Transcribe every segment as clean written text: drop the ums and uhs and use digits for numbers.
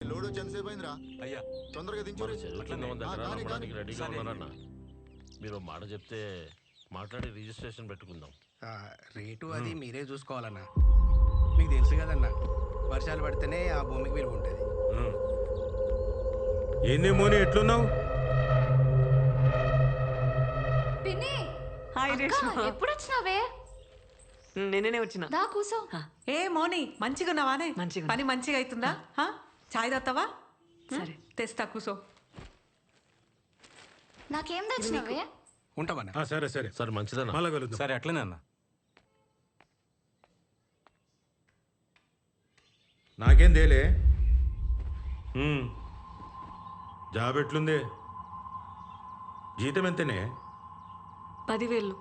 Load వచ్చి ఎంతసేపు అయిందిరా? అయ్యా తొందరగా దించు. రెడీగా ఉన్నారన్న. మీరు మాట చెప్తే మాట్లాడి రిజిస్ట్రేషన్ పెట్టుకుందాం. రేటు అది మీరే చూసుకోవాలన్నా. మీకు తెలుసు కదన్నా, వర్షాలు పడితేనే ఆ భూమికి విలువ ఉంటుంది. ఏంది మోని ఎట్లున్నావు? ఎప్పుడు వచ్చినావే? నేనే వచ్చిన. దా కూసో. ఏ మోని మంచిగా ఉన్నావానే? మంచిగా. పని మంచిగా అవుతుందా? చాయ్ తాగుతావా? సరే తెస్తా, కూసో. నాకేం తెచ్చినావే? ఉంటామన్నా. సరే సరే సరే మంచిదన్నా. మళ్ళా కలుద్దాం. సరే అట్లనే అన్న. నాకేం తేలే. జాబ్ ఎట్లుంది? జీతం ఎంతనే? 10,000.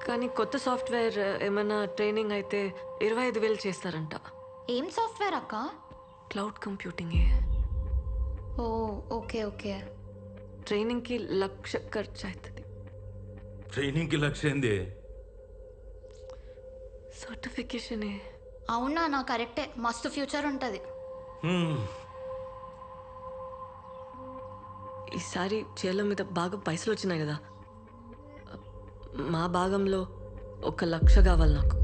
కానీ కొత్త సాఫ్ట్వేర్ ఏమైనా ట్రైనింగ్ అయితే 25,000 చేస్తారంట. ఏం సాఫ్ట్వేర్ అక్క? Cloud computing. ఓ ఓకే ఓకే. ట్రైనింగ్కి 1,00,000 ఖర్చు అవుతుంది. ట్రైనింగ్కి లక్ష్యం ఏంది? సర్టిఫికేషనే. అవునా? నా కరెక్టే, మస్తు ఫ్యూచర్ ఉంటుంది. ఈసారి చేల మీద బాగా పైసలు వచ్చినాయి కదా, మా భాగంలో 1,00,000 కావాలి నాకు.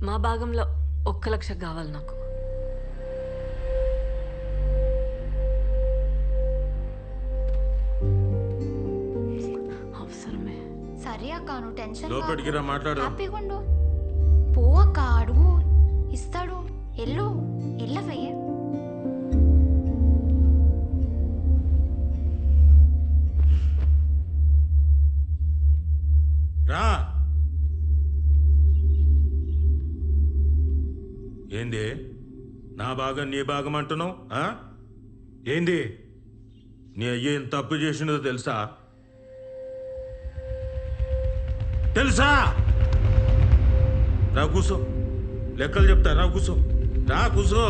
మా భాగంలో 1,00,000 కావాలి నాకు. అవసరమే. సరే అక్క, నువ్వు టెన్షన్ లోపలికి రా, మాట్లాడు. హ్యాపీగా ఉండు. పో అక్క, అడుగు, ఇస్తాడు. ఎల్లు ఎల్లవే. రా. ఏంది నా భాగం నీ భాగం అంటున్నావు? ఏంది నీ అయ్య ఏం తప్పు చేసినదో తెలుసా? తెలుసా? రా కూసో, లెక్కలు చెప్తా. రా కూసో, రా కూసో.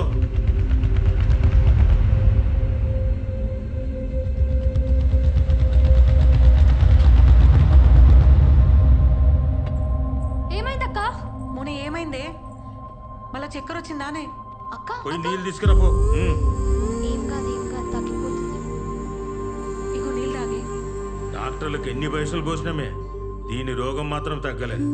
ఏమైందక్క? మొన్న ఏమైందే? మళ్ళా చక్కెర వచ్చిందానే? అక్క పోయి నీళ్ళు తీసుకురాపో. ఏం కాదు తగ్గిపోతుంది. ఇగో నీళ్ళు తాగి. డాక్టర్లకు ఎన్ని పైసలు పోసినామే, దీని రోగం మాత్రం తగ్గలేదు.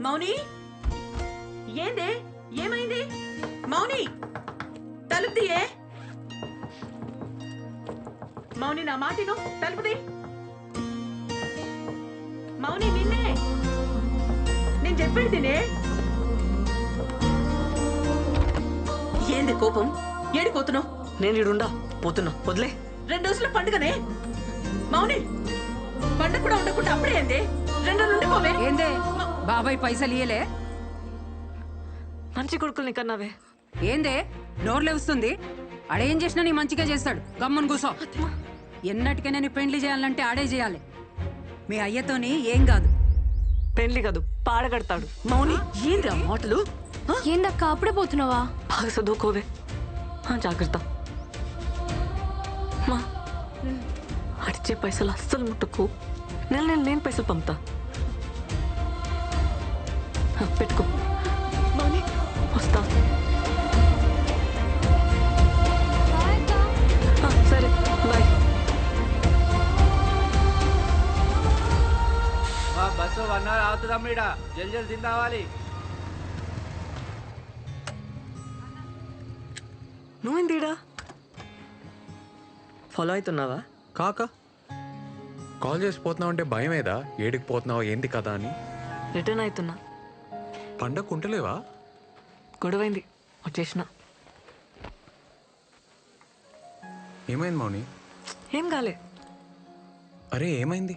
మౌని, ఏందే? ఏమైంది? మౌని, తలుపు తీయే. మౌని, నా మాటిను, తలుపు తీ. మౌని, నిన్నే నేను చెప్పేది తినే. ఏంది కోపం? ఏడిపోతున్నావు? నేను ఇడుండా పోతున్నా, వదిలే. 2 రోజుల పండుగనే మౌని. పండుగ కూడా ఉండకుండా అప్పుడే ఏంది? 2 రోజులు ఉండిపోవే. ఏందే బాబాయ్ పైసలు ఇయ్యలే? మంచి కొడుకుల్ని కన్నావే. ఏందే నోరు లేవుస్తుంది? ఆడేం చేసినా నీ మంచిగా చేస్తాడు. గమ్మున కూసో. ఎన్నటికైనా నీ పెండ్లి చేయాలంటే ఆడే చేయాలి. మీ అయ్యతోని ఏం కాదు. పెండ్లి కాదు, పాడగడతాడు. మౌని, ఏంది ఆ మాటలు? ఏందక్క అప్పుడే పోతున్నావా? బాగా చదువుకోవే. జాగ్రత్త. మా అడిచే పైసలు అస్సలు ముట్టకు. నేను పైసలు పంపుతా. పెట్టుకో. మౌని, వస్తా. సరే, బాయ్. బస్సు 1 అవర్ అవుతుందమ్మా. జల్ది తిందావాలి. నువ్వేందిడా? ఫాలో అవుతున్నావా? కాక కాల్ చేసి పోతున్నావు అంటే భయమేదా? ఏడికి పోతున్నావు ఏంది కదా అని. రిటర్న్ అవుతున్నా. పండగ ఉంటలేవా? గొడవైంది, వచ్చేసిన. ఏమైంది మౌని? ఏం కాలే. అరే ఏమైంది?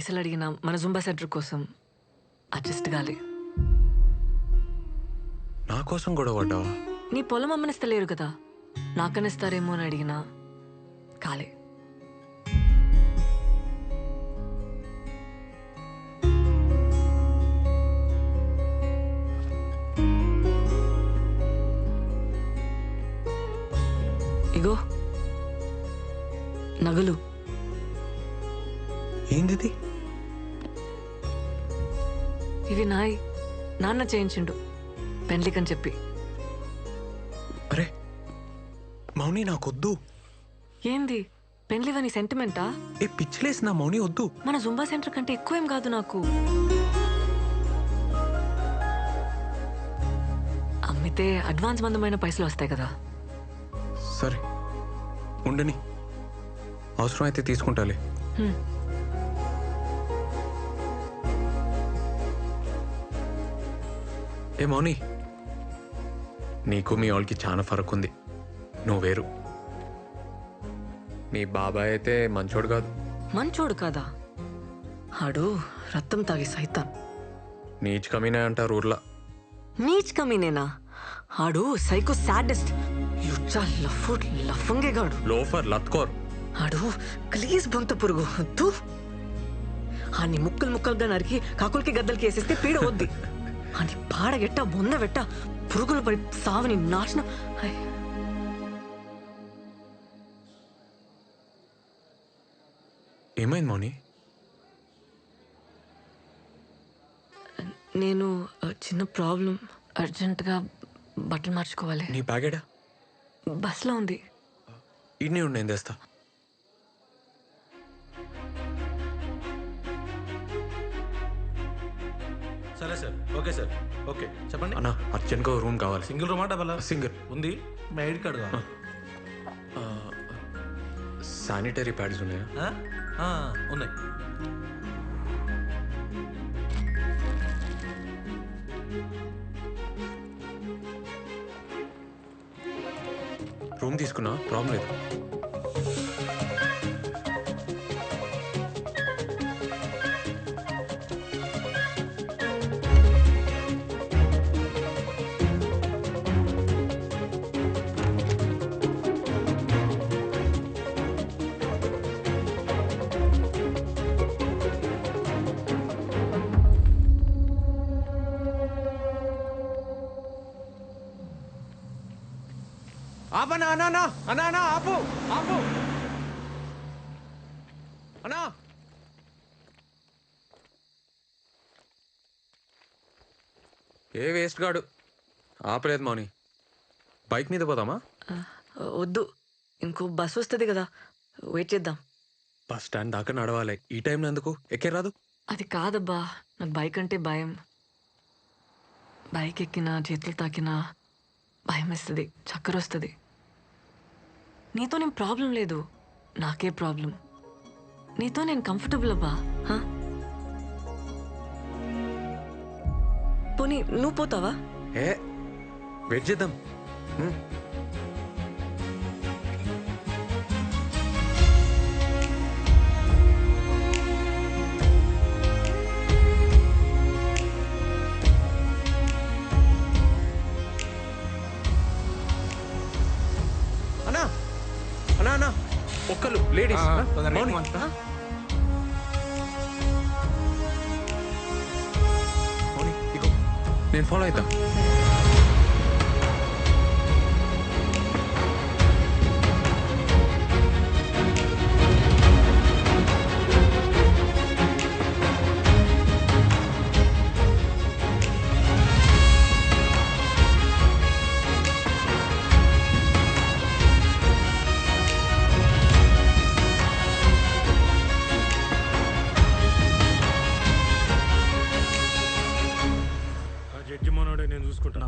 పైసలు అడిగినా మన జుంబా సెంటర్ కోసం అడ్జస్ట్ కాలే. నా కోసం గొడవ పడ్డావా? నీ పొలం అమ్మనిస్తలేరు కదా, నాకనిస్తారేమో అని అడిగినా కాలే. ఇగో నగలు. ఏంది? ఇవి నాయి, నాన్న చేయించిండు పెండ్లికని చెప్పి. అరే మౌని నాకొద్దు. ఏంది పెండ్లివని సెంటిమెంటా? ఏ పిచ్చిలేసి నా మౌని వద్దు. మన జుంబా సెంటర్ కంటే ఎక్కువేం కాదు నాకు. అమ్మితే అడ్వాన్స్ మందమైన పైసలు వస్తాయి కదా. సరే ఉండని, అవసరం అయితే తీసుకుంటాలే. ఏ మౌని, నీకు మీ వాళ్ళకి చాలా ఫరక్ ఉంది. నువ్వు వేరు. మీ బాబాయ్ అయితే మంచోడు కాదు. మంచోడు కాదా? ఆడు రక్తం తాగి సైతాన్. నీచ్ కమీనే అంటారు ఊర్లా. నీచ్ కమీనేనా? ఆడు సైకో సాడెస్ట్, యుచ్చా లఫంగేగాడు, లోఫర్ లత్కోర్. ఆడు ప్లీజ్ బొంత పురుగు తూ. ఆని ముక్కలు ముక్కలుగా నరికి కాకులకి గద్దలకి వేసేస్తే పీడ వద్ది. అని పాడగెట్ట బొంద పెట్ట పురుగులు పడి సావని నాశనం. ఏమైంది మౌని? నేను చిన్న ప్రాబ్లం, అర్జెంటుగా బట్టలు మార్చుకోవాలి. నీ బ్యాగేడా? బస్లో ఉంది. ఇడ్నీ ఉండి నేను తెస్తా. సరే సార్, ఓకే సార్, ఓకే చెప్పండి. అన్నా అర్జెంట్గా రూమ్ కావాలి. Single రూమా double? సింగిల్ ఉంది. మీ ఐడి కార్డు కావాలి. శానిటరీ ప్యాడ్స్ ఉన్నాయా? ఉన్నాయి. రూమ్ తీసుకున్నా, ప్రాబ్లం లేదు. ఆపనా అన్నా అన్నా అన్నా అన్నా ఆపు ఆపు అన్నా. ఏ వేస్ట్ గాడు ఆపలేదు మౌని. బైక్ మీద పోదామా? వద్దు, ఇంకో బస్ వస్తుంది కదా, వెయిట్ చేద్దాం. బస్ స్టాండ్ దాకా నడవాలి. ఈ టైంలో ఎందుకు? ఎక్కే రాదు? అది కాదబ్బా, నాకు బైక్ అంటే భయం. బైక్ ఎక్కినా చేతులు తాకినా భయం వేస్తుంది, చక్కర వస్తుంది. నీతో నేను ప్రాబ్లం లేదు, నాకే ప్రాబ్లం. నీతో నేను కంఫర్టబుల్ అబ్బా. పోనీ నువ్వు పోతావా? ఏ వెయిట్ చేద్దాం. అన్నా అన్నా అన్నా ఒక్కలు లేడీస్. మౌని మౌని ఇగో నేను ఫాలో అవుతా.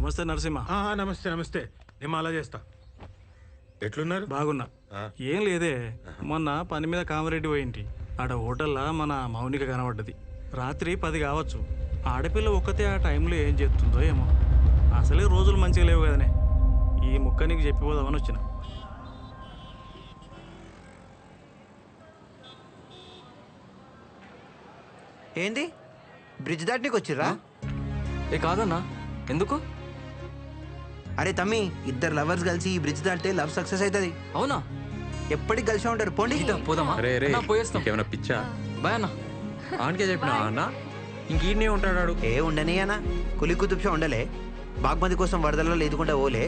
నమస్తే నరసింహ. నమస్తే నమస్తే. నేను అలా చేస్తా. ఎట్లున్నారు? బాగున్నా. ఏం లేదే, మొన్న పని మీద కామరెడ్డి పోయింటి. ఆడ హోటల్లా మన మౌనిక కనబడ్డది. రాత్రి 10 కావచ్చు. ఆడపిల్ల ఒక్కతే ఆ టైంలో ఏం చేస్తుందో ఏమో. అసలే రోజులు మంచిగా లేవు కదనే, ఈ ముక్క నీకు చెప్పిపోదామని వచ్చిన. ఏంది బ్రిడ్జ్ దాటనీకి వచ్చిర్రా? ఏ కాదన్నా, ఎందుకు? అరే తమ్మి, ఇద్దరు లవర్స్ కలిసి ఈ బ్రిడ్జ్ దాటితే లవ్ సక్సెస్ అవుతుంది. అవునా? ఎప్పటికి కలిసి ఉంటారు. పోండి. పోదామా? రే రే, పోయేస్తాం. ఏమైనా పిచ్చా? బాయ్ అన్న. ఆనకే చెప్పినా అన్న, ఇంకీడనే ఉంటాడు. ఏ ఉండని అన్న, కులి కుతుబ్షా ఉండలే. బాగ్మతి కోసం వరదలలో లేదుకుంటా ఓలే.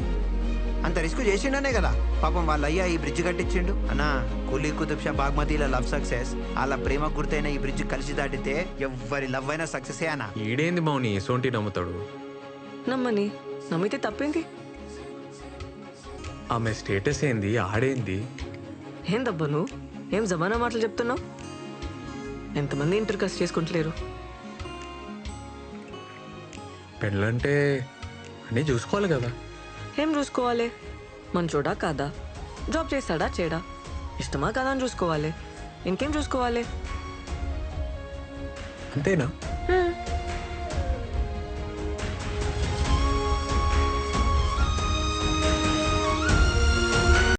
అంత రిస్క్ చేసిండనే కదా పాపం వాళ్ళ అయ్యా ఈ బ్రిడ్జ్ కట్టించిండు. అన్నా, కులి కుతుబ్షా బాగ్మతిల లవ్ సక్సెస్, వాళ్ళ ప్రేమ గుర్తైన ఈ బ్రిడ్జ్ కలిసి దాటితే ఎవ్వరి లవ్ అయినా సక్సెసే అన్న. ఈడేంది మౌని సోంటి నమ్ముతాడు? నమ్మని, నమ్మితే తప్పేంది? ఆమె స్టేటస్ ఏంది, ఆడేంది? ఏందబ్బా నువ్వు ఏం జమానా మాటలు చెప్తున్నావు? ఎంతమంది ఇంటర్ కాస్ట్ చేసుకుంటలేరు? పెళ్ళంటే అన్నీ చూసుకోవాలి కదా. ఏం చూసుకోవాలి? మంచోడా కాదా, జాబ్ చేస్తాడా చేయడా, ఇష్టమా కాదా అని చూసుకోవాలి. ఇంకేం చూసుకోవాలి? అంతేనా?